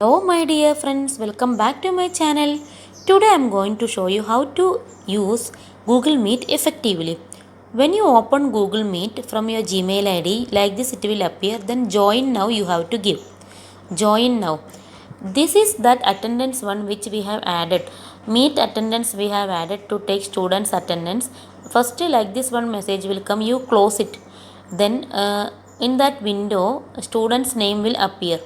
Hello my dear friends, welcome back to my channel. Today I am going to show you how to use Google Meet effectively. When you open Google Meet from your Gmail ID, like this it will appear, then join now you have to give. Join now. This is that attendance one which we have added. Meet attendance we have added to take students attendance. First like this one message will come, you close it. Then in that window student's name will appear,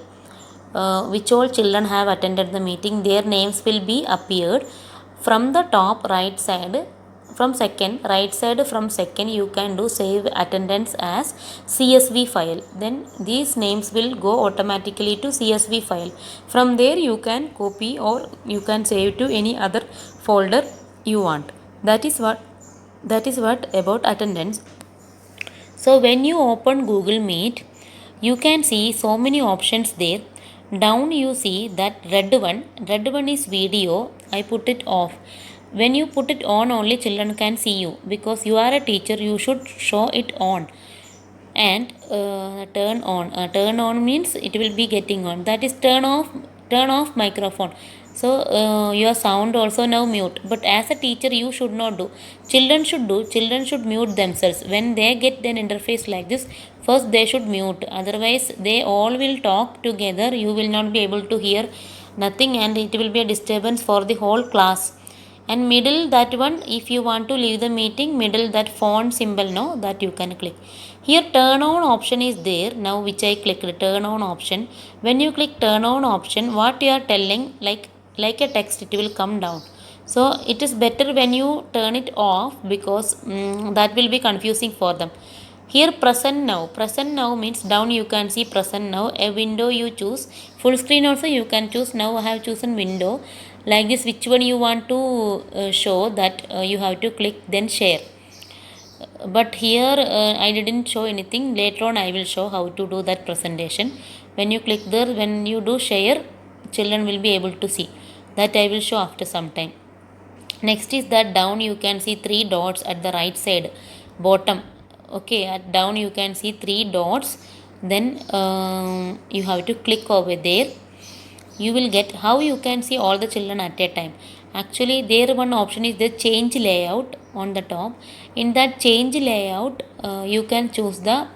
which all children have attended the meeting, their names will be appeared from the top right side. From second right side, from second you can do save attendance as CSV file, then these names will go automatically to CSV file. From there you can copy or you can save to any other folder you want. That is what about attendance. So when you open Google Meet, you can see so many options there. Down you see that red one. Red one is video. I put it off. When you put it on, only children can see you. Because you are a teacher, you should show it on. And turn on. Turn on means it will be getting on. That is turn off. Turn off microphone. So your sound also now mute. But as a teacher you should not do. Children should do. Children should mute themselves. When they get an interface like this, first they should mute. Otherwise they all will talk together. You will not be able to hear nothing and it will be a disturbance for the whole class. And middle that one, if you want to leave the meeting, middle that phone symbol, no, that you can click. Here turn on option is there now, which I clicked, turn on option. When you click turn on option, what you are telling, like a text, it will come down. So it is better when you turn it off, because that will be confusing for them. Here present now. Present now means down you can see present now. A window you choose. Full screen also you can choose. Now I have chosen window. Like this, which one you want to show, that you have to click, then share. But here I didn't show anything. Later on I will show how to do that presentation. When you click there, when you do share, children will be able to see. That I will show after some time. Next is that down you can see three dots at the right side bottom. Okay, at down you can see three dots. Then you have to click over there. You will get how you can see all the children at a time. Actually there one option is the change layout on the top. In that change layout you can choose the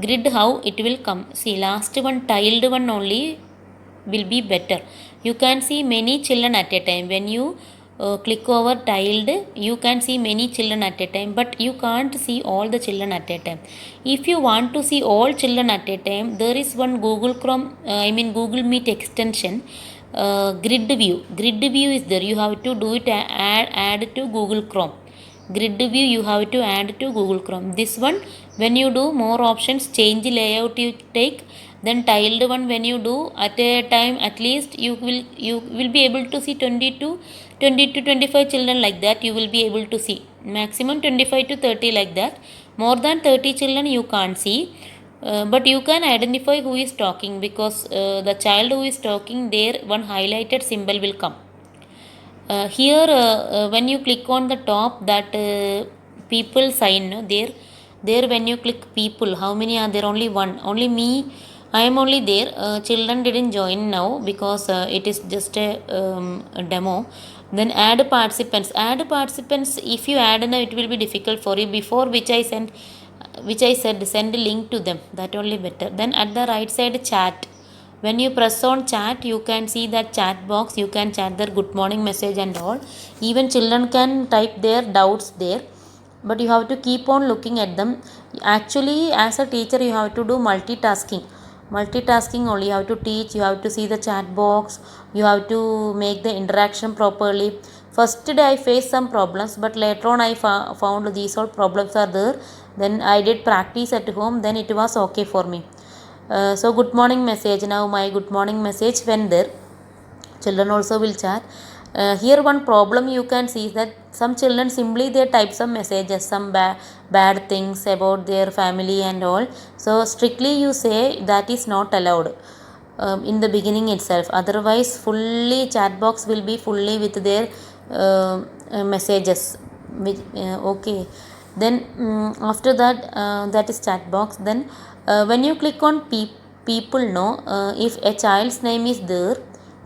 grid, how it will come. See, last one tiled one only will be better. You can see many children at a time. When you click over tiled, you can see many children at a time, but you can't see all the children at a time. If you want to see all children at a time, there is one Google Chrome, Google Meet extension, grid view. Grid view is there. You have to do it, add to Google Chrome. Grid view you have to add to Google Chrome. This one, when you do more options, change layout you take. Then tiled one, when you do at a time, at least you will be able to see 20 to 25 children, like that you will be able to see. Maximum 25 to 30, like that. More than 30 children you can't see. But you can identify who is talking, because the child who is talking, there one highlighted symbol will come. Here when you click on the top, that people sign, no, there when you click people, how many are there? Only one. Only me, I am only there. Children didn't join now, because it is just a demo. Then add participants. Add participants, if you add now, it will be difficult for you. Before, which I said send a link to them, that only better. Then at the right side, chat. When you press on chat, you can see that chat box. You can chat their good morning message and all. Even children can type their doubts there, but you have to keep on looking at them. Actually, as a teacher, you have to do multitasking only. You have to teach, you have to see the chat box, you have to make the interaction properly. First day I faced some problems, but later on I found these all problems are there. Then I did practice at home, then it was okay for me. So good morning message, now my good morning message went there. Children also will chat. Here one problem you can see is that some children simply they type some messages, some bad things about their family and all. So strictly you say that is not allowed in the beginning itself. Otherwise fully chat box will be fully with their messages. Okay. Then after that, that is chat box. Then when you click on people know if a child's name is there.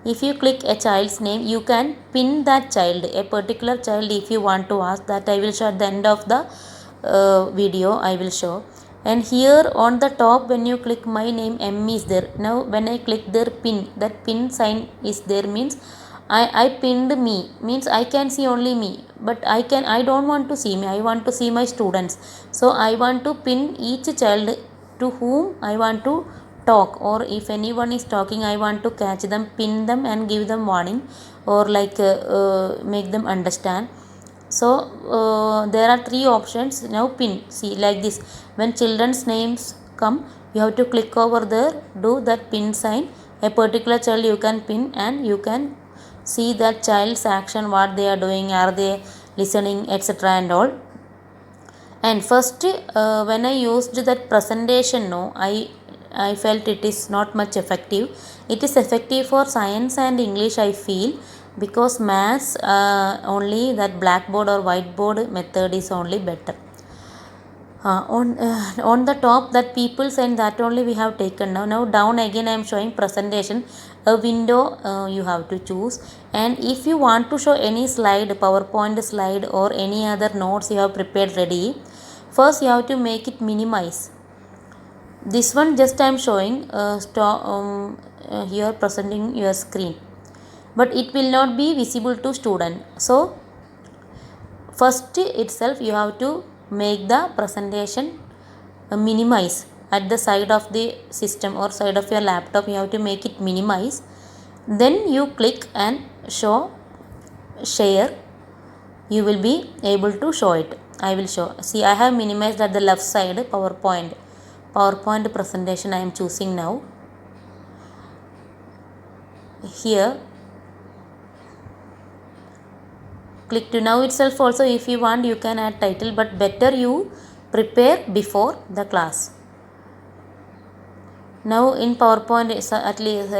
If you click a child's name, you can pin that child, a particular child. If you want to ask that, I will show at the end of the video. I will show. And here on the top, when you click my name, M is there. Now when I click there, pin, that pin sign is there, means I pinned me, means I can see only me, but I don't want to see me, I want to see my students. So I want to pin each child to whom I want to talk, or if anyone is talking, I want to catch them, pin them and give them warning, or like make them understand. So there are three options. Now pin, see like this, when children's names come, you have to click over there, do that pin sign, a particular child you can pin, and you can see that child's action, what they are doing, are they listening, etc. and all. And first when I used that presentation, no, I felt it is not much effective. It is effective for science and English, I feel, because maths only that blackboard or whiteboard method is only better. On the top, that people sign, that only we have taken. Now down again I am showing presentation, a window you have to choose. And if you want to show any slide, PowerPoint slide or any other notes you have prepared ready, first you have to make it minimize. This one just I am showing here presenting your screen, but it will not be visible to student. So first itself you have to make the presentation minimize at the side of the system or side of your laptop. You have to make it minimize, then you click and show share, you will be able to show it. I will show. See, I have minimized at the left side PowerPoint presentation I am choosing now. Here click to now itself. Also if you want, you can add title, but better you prepare before the class. Now in PowerPoint at least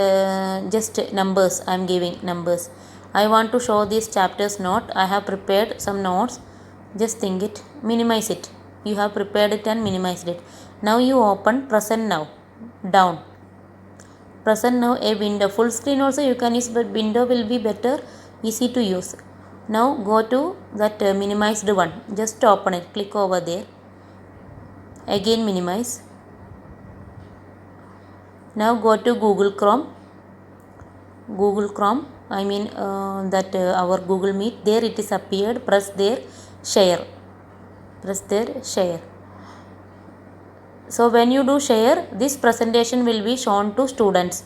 just numbers I am giving, numbers. I want to show this chapters note. I have prepared some notes. Just think it, minimize it. You have prepared it and minimized it. Now you open present now, down, present now, a window. Full screen also you can use, but window will be better, easy to use. Now go to that minimized one, just open it, click over there, again minimize. Now go to Google Chrome, I mean that our Google Meet, there it is appeared. Press there, share, press there, share. So when you do share, this presentation will be shown to students,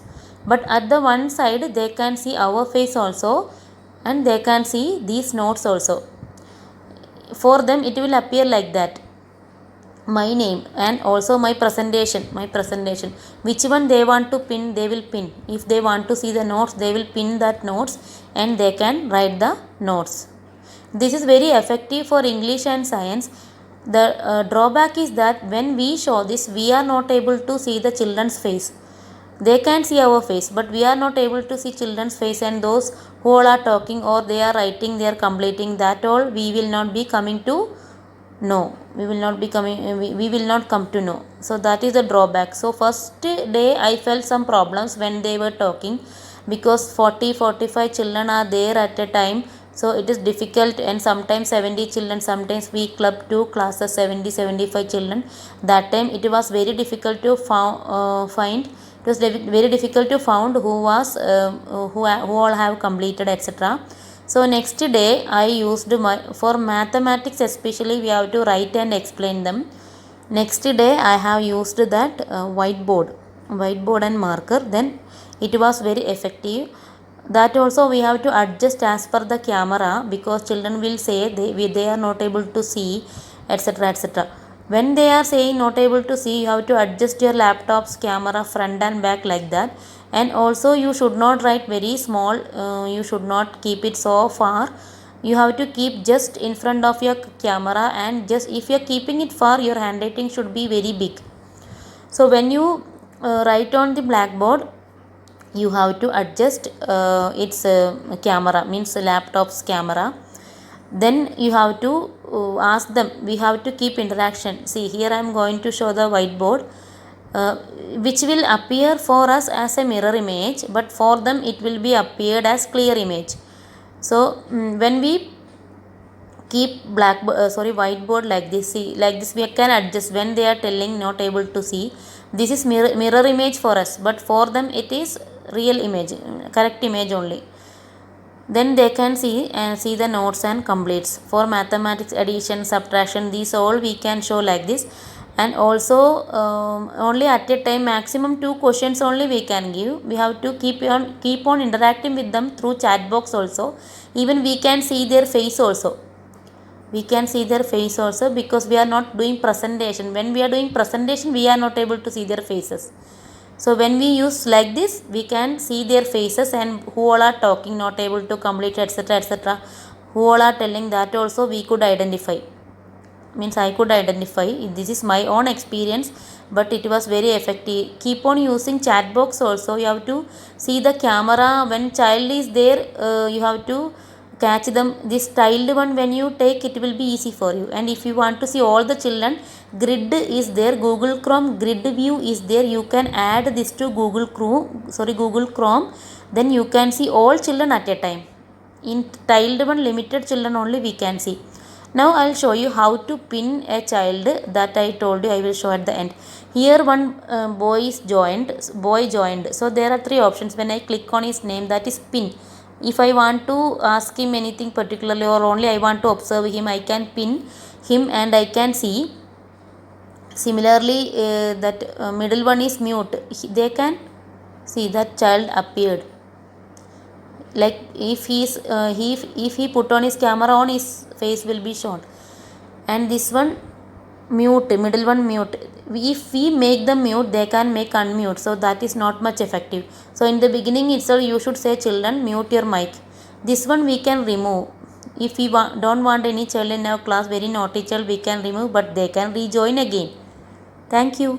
but at the one side they can see our face also, and they can see these notes also. For them it will appear like that, my name and also my presentation. Which one they want to pin, they will pin. If they want to see the notes, they will pin that notes and they can write the notes. This is very effective for English and science. The drawback is that when we show this, we are not able to see the children's face. They can see our face, but we are not able to see children's face, and those who all are talking or they are writing, they are completing, that all we will not be coming to know. We will not come to know. So that is the drawback. So first day I felt some problems when they were talking, because 40-45 children are there at a time. So it is difficult, and sometimes 70 children, sometimes we club two classes 70-75 children. That time it was very difficult to find. It was very difficult to find who all have completed, etc. So next day I used for mathematics especially, we have to write and explain them. Next day I have used that whiteboard and marker. Then it was very effective. That also we have to adjust as per the camera, because children will say they are not able to see, etc. etc. When they are saying not able to see, you have to adjust your laptop's camera front and back like that. And also you should not write very small, you should not keep it so far. You have to keep just in front of your camera, and just if you are keeping it far, your handwriting should be very big. So when you write on the blackboard, you have to adjust its camera, means laptop's camera. Then you have to ask them, we have to keep interaction. See, here I am going to show the whiteboard. uh, which will appear for us as a mirror image, but for them it will be appeared as clear image. So when we keep whiteboard like this, see, like this we can adjust when they are telling not able to see. This is mirror image for us, but for them it is real image, correct image only. Then they can see the notes and completes. For mathematics, addition, subtraction, these all we can show like this. And also only at a time maximum 2 questions only we can give. We have to keep on interacting with them through chat box also. Even we can see their face also. We can see their face also, because we are not doing presentation. When we are doing presentation, we are not able to see their faces. So when we use like this, we can see their faces, and who all are talking, not able to complete, etc., etc., who all are telling, that also we could identify. Means I could identify. This is my own experience, but it was very effective. Keep on using chat box also. You have to see the camera. When child is there, you have to catch them. This tiled one, when you take, it will be easy for you. And if you want to see all the children, grid is there. Google Chrome grid view is there. You can add this to Google Chrome. Then you can see all children at a time. In tiled one, limited children only we can see. Now I will show you how to pin a child, that I told you I will show at the end. Here one boy joined. So there are 3 options. When I click on his name, that is pin. If I want to ask him anything particularly, or only I want to observe him, I can pin him and I can see. Similarly, that middle one is mute. They can see that child appeared. Like if he put on his camera on, his face will be shown. And this one mute, middle one mute. If we make them mute, they can make unmute, so that is not much effective. So in the beginning itself, you should say, children, mute your mic. This one we can remove. If we don't want any child in our class, very naughty child, we can remove, but they can rejoin again. Thank you.